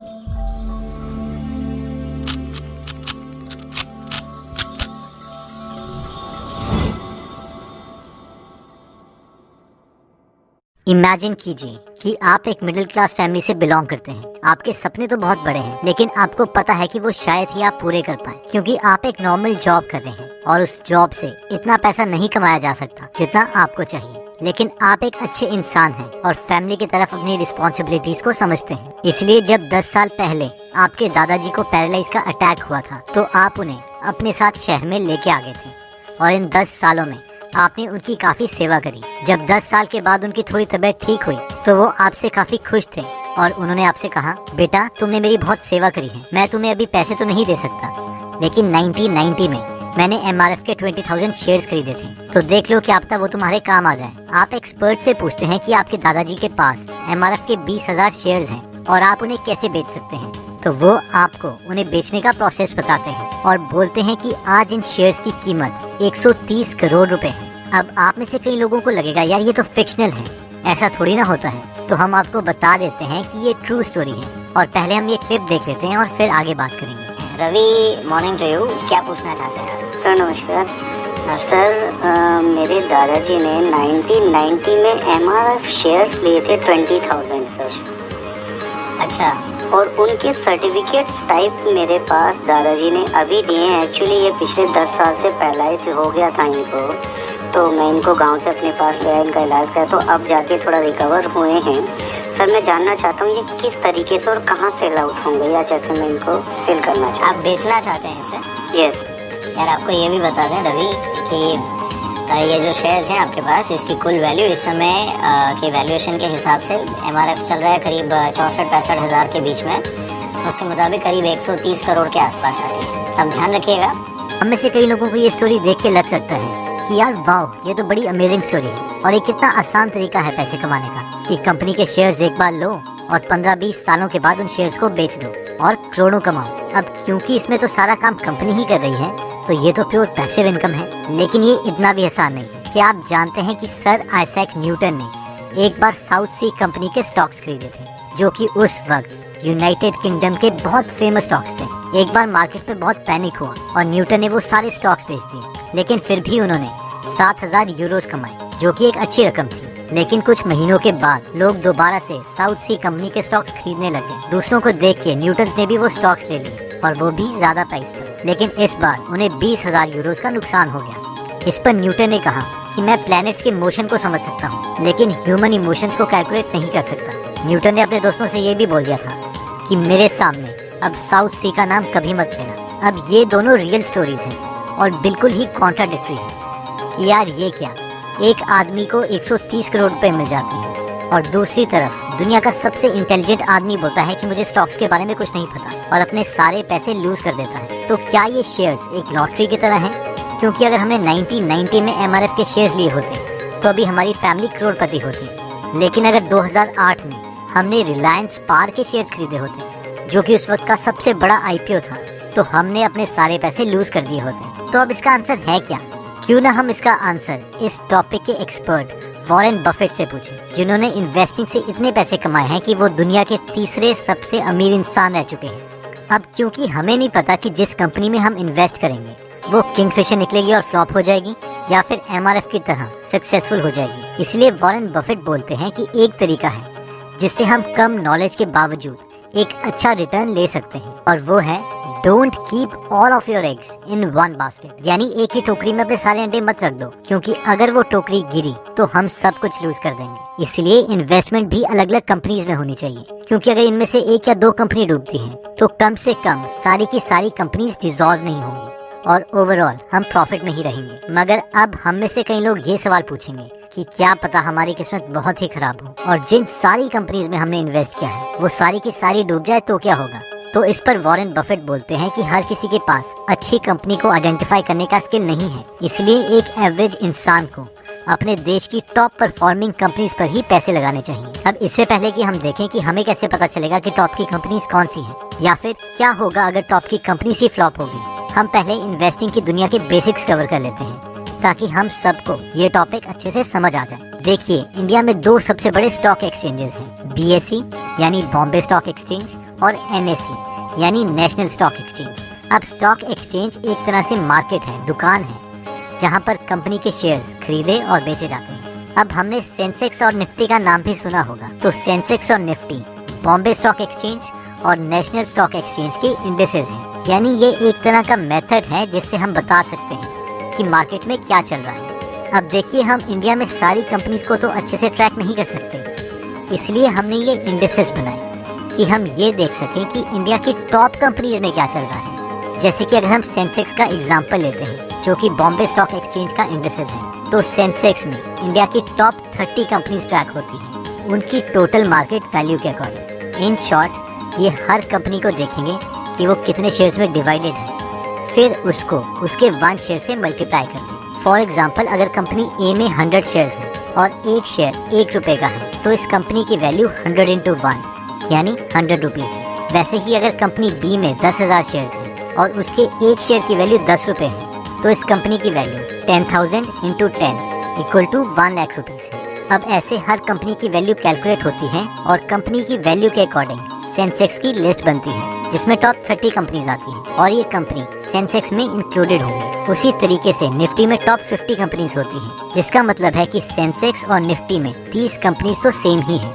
Imagine कीजिए कि आप एक मिडिल क्लास फैमिली से बिलोंग करते हैं। आपके सपने तो बहुत बड़े हैं, लेकिन आपको पता है कि वो शायद ही आप पूरे कर पाए, क्योंकि आप एक नॉर्मल जॉब कर रहे हैं और उस जॉब से इतना पैसा नहीं कमाया जा सकता जितना आपको चाहिए। लेकिन आप एक अच्छे इंसान हैं और फैमिली की तरफ अपनी रिस्पॉन्सिबिलिटीज को समझते हैं। इसलिए जब 10 साल पहले आपके दादाजी को पैरालाइज का अटैक हुआ था, तो आप उन्हें अपने साथ शहर में लेके आ गए थे और इन 10 सालों में आपने उनकी काफी सेवा करी। जब 10 साल के बाद उनकी थोड़ी तबीयत ठीक हुई, तो वो आपसे काफी खुश थे और उन्होंने आपसे कहा, बेटा तुमने मेरी बहुत सेवा करी है, मैं तुम्हें अभी पैसे तो नहीं दे सकता, लेकिन 1990 में मैंने MRF के 20,000 शेयर्स खरीदे थे, तो देख लो क्या पता वो तुम्हारे काम आ जाए। आप एक्सपर्ट से पूछते हैं कि आपके दादाजी के पास MRF के 20,000 शेयर्स हैं और आप उन्हें कैसे बेच सकते हैं, तो वो आपको उन्हें बेचने का प्रोसेस बताते हैं और बोलते हैं कि आज इन शेयर्स की कीमत 130 करोड़ रुपए है। अब आप में से कई लोगों को लगेगा यार ये तो फिक्शनल है, ऐसा थोड़ी ना होता है। तो हम आपको बता देते हैं कि ये ट्रू स्टोरी है और पहले हम ये क्लिप देख लेते हैं और फिर आगे बात करेंगे। Ravi, morning to you. क्या पूछना चाहते हैं? सर नमस्कार। सर मेरे दादाजी ने 1990 में MRF शेयर्स लिए थे 20,000 सर। अच्छा। और उनके सर्टिफिकेट्स टाइप मेरे पास दादाजी ने अभी दिए हैं। एक्चुअली ये पिछले 10 साल से पहले से हो गया था इनको, तो मैं इनको गांव से अपने पास ले आया, इनका इलाज किया, तो अब जाके थोड़ा रिकवर हुए हैं। सर मैं जानना चाहता हूँ ये किस तरीके से और कहाँ सेल आउट होंगे, या जैसे मैं इनको सेल करना चाहता हूँ। आप बेचना चाहते हैं इसे? यस। यार आपको ये भी बता दें रवि कि ये जो शेयर्स हैं आपके पास, इसकी कुल वैल्यू इस समय के वैल्यूएशन के हिसाब से MRF चल रहा है करीब 64-65 हज़ार के बीच में। उसके मुताबिक करीब 130 करोड़ के आसपास आती है। अब ध्यान रखिएगा। हम में से कई लोगों को ये स्टोरी देख के लग सकता है कि यार वाह, ये तो बड़ी अमेजिंग स्टोरी है और ये कितना आसान तरीका है पैसे कमाने का कि कंपनी के शेयर्स एक बार लो और 15-20 सालों के बाद उन शेयर्स को बेच दो और करोड़ों कमाओ। अब क्योंकि इसमें तो सारा काम कंपनी ही कर रही है, तो ये तो प्योर पैसिव इनकम है। लेकिन ये इतना भी आसान नहीं है। क्या आप जानते हैं कि सर आइजैक न्यूटन ने एक बार साउथ सी कंपनी के स्टॉक्स खरीदे थे, जो कि उस वक्त यूनाइटेड किंगडम के बहुत फेमस स्टॉक्स थे। एक बार मार्केट में बहुत पैनिक हुआ और न्यूटन ने वो सारे स्टॉक्स बेच दिए, लेकिन फिर भी उन्होंने 7,000 यूरोज कमाए, जो कि एक अच्छी रकम थी। लेकिन कुछ महीनों के बाद लोग दोबारा से साउथ सी कंपनी के स्टॉक्स खरीदने लगे। दूसरों को देख के न्यूटन ने भी वो स्टॉक्स ले लिए और वो भी ज्यादा प्राइस पर। लेकिन इस बार उन्हें 20,000 यूरोज का नुकसान हो गया। इस पर न्यूटन ने कहा कि मैं प्लैनेट्स के मोशन को समझ सकता हूँ, लेकिन ह्यूमन इमोशंस को कैलकुलेट नहीं कर सकता। न्यूटन ने अपने दोस्तों से ये भी बोल दिया था कि मेरे सामने अब साउथ सी का नाम कभी मत लेना। अब ये दोनों रियल स्टोरीज हैं और बिल्कुल ही कॉन्ट्राडिक्टरी है कि यार ये क्या, एक आदमी को 130 करोड़ रुपए मिल जाते हैं और दूसरी तरफ दुनिया का सबसे इंटेलिजेंट आदमी बोलता है कि मुझे स्टॉक्स के बारे में कुछ नहीं पता और अपने सारे पैसे लूज कर देता है। तो क्या ये शेयर्स एक लॉटरी की तरह हैं? क्योंकि अगर हमने 1990 में MRF के शेयर्स लिए होते तो अभी हमारी फैमिली करोड़पति होती। लेकिन अगर 2008 में हमने रिलायंस पार के शेयर्स खरीदे होते, जो कि उस वक्त का सबसे बड़ा IPO था, तो हमने अपने सारे पैसे लूज कर दिए होते। तो अब इसका आंसर है क्या? क्यों ना हम इसका आंसर इस टॉपिक के एक्सपर्ट वॉरेन बफेट से पूछें, जिन्होंने इन्वेस्टिंग से इतने पैसे कमाए हैं कि वो दुनिया के तीसरे सबसे अमीर इंसान रह चुके हैं। अब क्योंकि हमें नहीं पता कि जिस कंपनी में हम इन्वेस्ट करेंगे वो किंगफिशर निकलेगी और फ्लॉप हो जाएगी या फिर MRF की तरह सक्सेसफुल हो जाएगी, इसलिए वॉरेन बफेट बोलते हैं कि एक तरीका है जिससे हम कम नॉलेज के बावजूद एक अच्छा रिटर्न ले सकते हैं, और वो है don't keep all of your eggs in one basket. यानी एक ही टोकरी में अपने सारे अंडे मत रख दो, क्योंकि अगर वो टोकरी गिरी तो हम सब कुछ लूज कर देंगे। इसलिए इन्वेस्टमेंट भी अलग अलग कंपनीज में होनी चाहिए, क्योंकि अगर इनमें से एक या दो कंपनी डूबती हैं, तो कम से कम सारी की सारी कंपनीज डिसॉल्व नहीं होंगी और ओवरऑल हम प्रॉफिट में ही रहेंगे। मगर अब हम में से कई लोग ये सवाल पूछेंगे कि क्या पता हमारी किस्मत बहुत ही खराब हो और जिन सारी कंपनीज में हमने इन्वेस्ट किया है वो सारी की सारी डूब जाए तो क्या होगा? तो इस पर वॉरेन बफेट बोलते हैं कि हर किसी के पास अच्छी कंपनी को आइडेंटिफाई करने का स्किल नहीं है, इसलिए एक एवरेज इंसान को अपने देश की टॉप परफॉर्मिंग कंपनीज पर ही पैसे लगाने चाहिए। अब इससे पहले कि हम देखें कि हमें कैसे पता चलेगा कि टॉप की कंपनीज कौन सी हैं या फिर क्या होगा अगर टॉप की कंपनी ही फ्लॉप होगी, हम पहले इन्वेस्टिंग की दुनिया के बेसिक्स कवर कर लेते हैं ताकि हम सबको ये टॉपिक अच्छे से समझ आ जाए। देखिए, इंडिया में दो सबसे बड़े स्टॉक एक्सचेंजेस हैं, BSE यानी बॉम्बे स्टॉक एक्सचेंज और NSE यानी नेशनल स्टॉक एक्सचेंज। अब स्टॉक एक्सचेंज एक तरह से मार्केट है, दुकान है, जहां पर कंपनी के शेयर्स खरीदे और बेचे जाते हैं। अब हमने सेंसेक्स और निफ्टी का नाम भी सुना होगा, तो सेंसेक्स और निफ्टी बॉम्बे स्टॉक एक्सचेंज और नेशनल स्टॉक एक्सचेंज के इंडेक्सेस हैं। यानी ये एक तरह का मेथड है जिससे हम बता सकते हैं कि मार्केट में क्या चल रहा है। अब देखिए, हम इंडिया में सारी कंपनीज को तो अच्छे से ट्रैक नहीं कर सकते, इसलिए हमने ये इंडेक्सेस बनाए कि हम ये देख सकें कि इंडिया की टॉप कंपनीज में क्या चल रहा है। जैसे कि अगर हम सेंसेक्स का एग्जांपल लेते हैं, जो कि बॉम्बे स्टॉक एक्सचेंज का इंडेक्सेस है, तो सेंसेक्स में इंडिया की टॉप 30 कंपनीज ट्रैक होती हैं उनकी टोटल मार्केट वैल्यू के अकॉर्डिंग। इन शॉर्ट, ये हर कंपनी को देखेंगे कि वो कितने शेयर्स में डिवाइडेड है, फिर उसको उसके 1 शेयर से मल्टीप्लाई कर दें। फॉर एग्जांपल, अगर कंपनी ए में 100 शेयर्स है और एक शेयर 1 रुपये का है, तो इस कंपनी की वैल्यू 100 × 1 यानी 100 रुपीज़ है। वैसे ही अगर कंपनी बी में 10,000 शेयर्स है और उसके एक शेयर की वैल्यू 10 रुपये है, तो इस कंपनी की वैल्यू 10,000 × 10 = 1 लाख रुपीज़ है। अब ऐसे हर कंपनी की वैल्यू कैलकुलेट होती है और कंपनी की वैल्यू के अकॉर्डिंग सेंसेक्स की लिस्ट बनती है जिसमें टॉप 30 कंपनीज आती हैं और ये कंपनी सेंसेक्स में इंक्लूडेड होंगी। उसी तरीके से निफ्टी में टॉप 50 कंपनीज होती हैं, जिसका मतलब है कि सेंसेक्स और निफ्टी में 30 कंपनीज तो सेम ही हैं।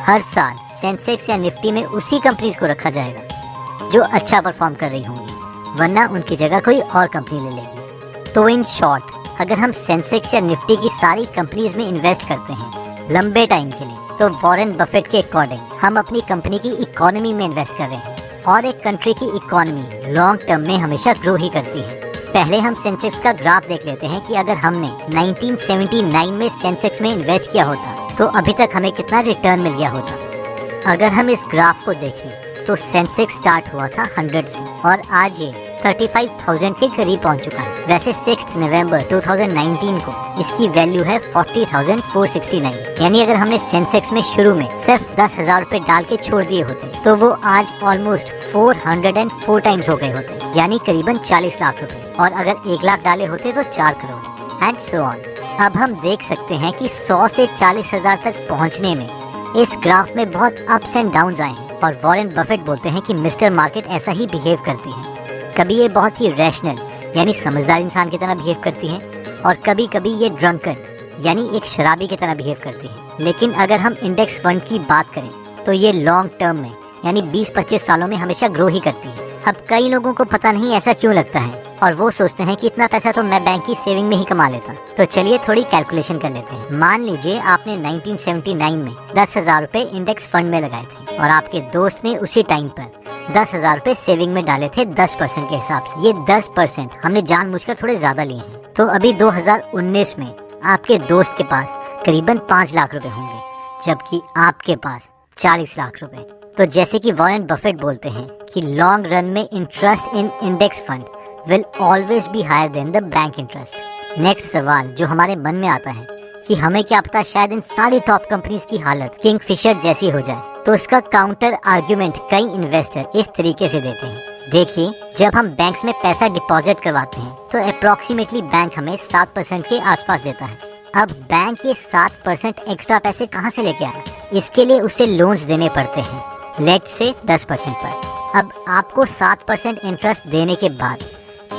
हर साल सेंसेक्स या निफ्टी में उसी कंपनीज को रखा जाएगा जो अच्छा परफॉर्म कर रही होंगी, वरना उनकी जगह कोई और कंपनी ले लेगी। तो इन शॉर्ट, अगर हम सेंसेक्स या निफ्टी की सारी कंपनीज में इन्वेस्ट करते हैं लंबे टाइम के लिए, तो वॉरेन बफेट के अकॉर्डिंग हम अपनी कंपनी की इकोनॉमी में इन्वेस्ट कर रहे हैं और एक कंट्री की इकोनॉमी लॉन्ग टर्म में हमेशा ग्रो ही करती है। पहले हम सेंसेक्स का ग्राफ देख लेते हैं कि अगर हमने 1979 में सेंसेक्स में इन्वेस्ट किया होता तो अभी तक हमें कितना रिटर्न मिल गया होता। अगर हम इस ग्राफ को देखें तो सेंसेक्स स्टार्ट हुआ था 100 से और आज ये 35,000 के करीब पहुंच चुका है। वैसे 6 नवंबर 2019 को इसकी वैल्यू है 40,469। यानी अगर हमने सेंसेक्स में शुरू में सिर्फ 10,000 रुपए डाल के छोड़ दिए होते तो वो आज ऑलमोस्ट 404 टाइम्स हो गए होते, यानी करीबन 40 लाख रुपए। और अगर 1 लाख डाले होते तो 4 करोड़ एंड सो ऑन। अब हम देख सकते हैं कि 100 से 40,000 तक पहुँचने में इस ग्राफ में बहुत अप्स एंड डाउन आए हैं और वॉरेन बफेट बोलते हैं कि मिस्टर मार्केट ऐसा ही बिहेव करती है। कभी ये बहुत ही रैशनल यानी समझदार इंसान की तरह बिहेव करती है और कभी कभी ये ड्रंकन यानी एक शराबी की तरह बिहेव करती है। लेकिन अगर हम इंडेक्स फंड की बात करें तो ये लॉन्ग टर्म में यानी 20-25 सालों में हमेशा ग्रो ही करती है। अब कई लोगों को पता नहीं ऐसा क्यों लगता है और वो सोचते हैं कि इतना पैसा तो मैं बैंक की सेविंग में ही कमा लेता। तो चलिए थोड़ी कैलकुलेशन कर लेते हैं। मान लीजिए आपने 1979 में 10,000 रुपए इंडेक्स फंड में लगाए थे और आपके दोस्त ने उसी टाइम पर 10,000 रुपए सेविंग में डाले थे 10% के हिसाब से। ये 10% हमने जानबूझकर थोड़े ज्यादा लिए हैं। तो अभी 2019 में आपके दोस्त के पास करीबन 5 लाख रुपए होंगे, जबकि आपके पास 40 लाख रुपए। तो जैसे कि वॉरेन बफेट बोलते हैं कि लॉन्ग रन में interest in index fund will always be higher than the bank interest. Next सवाल जो हमारे मन में आता है कि हमें क्या पता शायद इन सारी टॉप कंपनीज की हालत किंगफिशर जैसी हो जाए। तो इसका काउंटर आर्ग्यूमेंट कई इन्वेस्टर इस तरीके से देते हैं। देखिए, जब हम बैंक्स में पैसा डिपॉजिट करवाते हैं तो अप्रोक्सीमेटली बैंक हमें 7% के आसपास देता है। अब बैंक ये 7% एक्स्ट्रा पैसे कहाँ से लेके आया? इसके लिए उसे लोन्स देने पड़ते हैं, लेट से 10% पर। अब आपको 7% इंटरेस्ट देने के बाद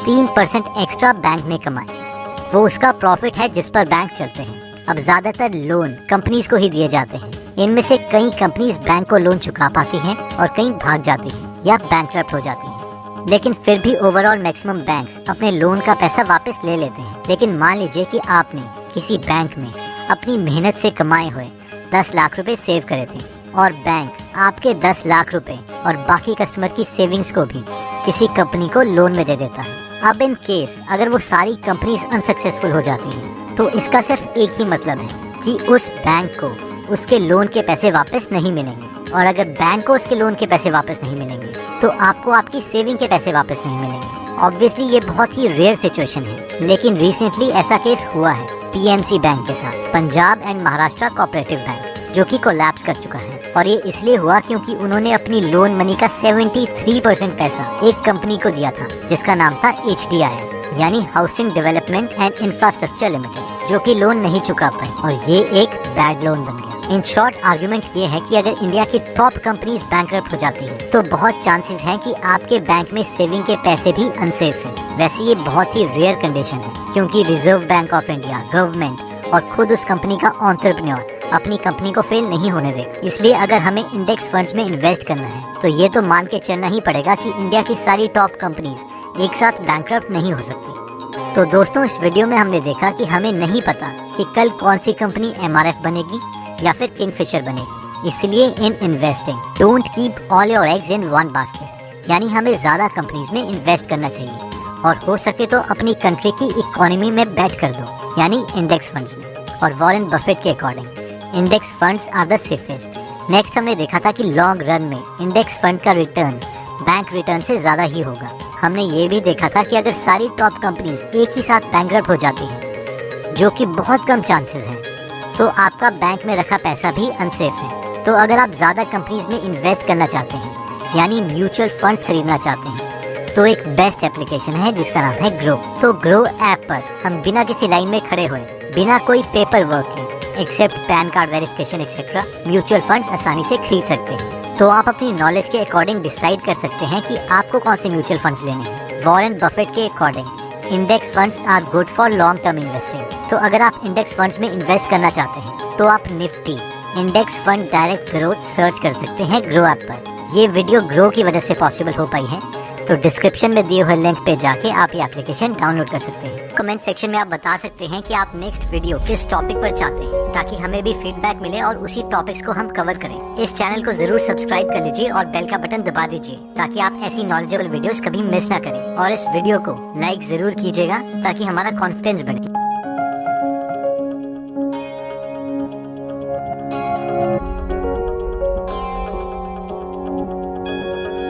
3% एक्स्ट्रा बैंक ने कमाए, वो उसका प्रॉफिट है जिस पर बैंक चलते हैं। अब ज्यादातर लोन कंपनीज को ही दिए जाते हैं। इनमें से कई कंपनीज बैंक को लोन चुका पाती हैं और कई भाग जाती हैं या बैंकरप्ट हो जाती हैं। लेकिन फिर भी ओवरऑल मैक्सिमम बैंक्स अपने लोन का पैसा वापस ले लेते हैं। लेकिन मान लीजिए कि आपने किसी बैंक में अपनी मेहनत से कमाए हुए 10 लाख रुपए सेव करे थे और बैंक आपके 10 लाख रुपए और बाकी कस्टमर की सेविंग्स को भी किसी कंपनी को लोन में दे देता है। अब इन केस अगर वो सारी कंपनीज अनसक्सेसफुल हो जाती हैं तो इसका सिर्फ एक ही मतलब है कि उस बैंक को उसके लोन के पैसे वापस नहीं मिलेंगे। और अगर बैंक को उसके लोन के पैसे वापस नहीं मिलेंगे तो आपको आपकी सेविंग के पैसे वापस नहीं मिलेंगे। ऑब्वियसली ये बहुत ही रेयर सिचुएशन है, लेकिन रिसेंटली ऐसा केस हुआ है PMC बैंक के साथ, Punjab and Maharashtra cooperative bank, जो कि कोलैप्स कर चुका है। और ये इसलिए हुआ क्योंकि उन्होंने अपनी लोन मनी का 73% पैसा एक कंपनी को दिया था जिसका नाम था HDI यानी housing development and infrastructure limited, जो कि लोन नहीं चुका पाई और ये एक बैड लोन बन गया। इन शॉर्ट आर्गुमेंट ये है कि अगर इंडिया की टॉप कंपनीज बैंकरप्ट हो जाती हैं तो बहुत चांसेस हैं कि आपके बैंक में सेविंग के पैसे भी अनसेफ हैं। वैसे ये बहुत ही रेयर कंडीशन है, क्योंकि reserve bank of India, government और खुद उस कंपनी का एंटरप्रेन्योर अपनी कंपनी को फेल नहीं होने देगा। इसलिए अगर हमें इंडेक्स फंड्स में इन्वेस्ट करना है तो ये तो मान के चलना ही पड़ेगा कि इंडिया की सारी टॉप कंपनीज एक साथ बैंकरप्ट नहीं हो सकती। तो दोस्तों, इस वीडियो में हमने देखा कि हमें नहीं पता कि कल कौन सी कंपनी एमआरएफ बनेगी या फिर किंगफिशर बनेगी। इसलिए in investing don't keep all your eggs in one basket, यानी हमें ज़्यादा कंपनीज में इन्वेस्ट करना चाहिए और हो सके तो अपनी कंट्री की इकोनॉमी में बैट कर दो, यानी इंडेक्स फंड्स में। और वॉरेन बफेट के according index funds are the safest. Next हमने देखा था कि लॉन्ग रन में इंडेक्स फंड का रिटर्न बैंक रिटर्न से ज़्यादा ही होगा। हमने ये भी देखा था कि अगर सारी टॉप कंपनीज एक ही साथ बैंकरप्ट हो जाती हैं, जो कि बहुत कम चांसेस हैं, तो आपका बैंक में रखा पैसा भी अनसेफ है। तो अगर आप ज़्यादा कंपनीज में इन्वेस्ट करना चाहते हैं, यानी म्यूचुअल फंड्स खरीदना चाहते हैं, तो एक बेस्ट एप्लीकेशन है जिसका नाम है ग्रो। तो ग्रो ऐप पर हम बिना किसी लाइन में खड़े हुए, बिना कोई पेपर वर्क के, except PAN card verification etcetera, mutual funds आसानी से खरीद सकते हैं। तो आप अपनी नॉलेज के अकॉर्डिंग डिसाइड कर सकते हैं कि आपको कौन से म्यूचुअल फंड्स लेने हैं। वॉरेन बफेट के according index funds are good for long term investing. तो अगर आप इंडेक्स फंड्स में इन्वेस्ट करना चाहते हैं तो आप Nifty index fund direct growth search कर सकते हैं ग्रो ऐप पर। ये वीडियो ग्रो की वजह से पॉसिबल हो पाई है, तो डिस्क्रिप्शन में दिए हुए लिंक पे जाके आप ये एप्लीकेशन डाउनलोड कर सकते हैं। कमेंट सेक्शन में आप बता सकते हैं कि आप नेक्स्ट वीडियो किस टॉपिक पर चाहते हैं, ताकि हमें भी फीडबैक मिले और उसी टॉपिक्स को हम कवर करें। इस चैनल को जरूर सब्सक्राइब कर लीजिए और बेल का बटन दबा दीजिए, ताकि आप ऐसी नॉलेजेबल वीडियोस कभी मिस ना करें। और इस वीडियो को लाइक जरूर कीजिएगा ताकि हमारा कॉन्फिडेंस बढ़े।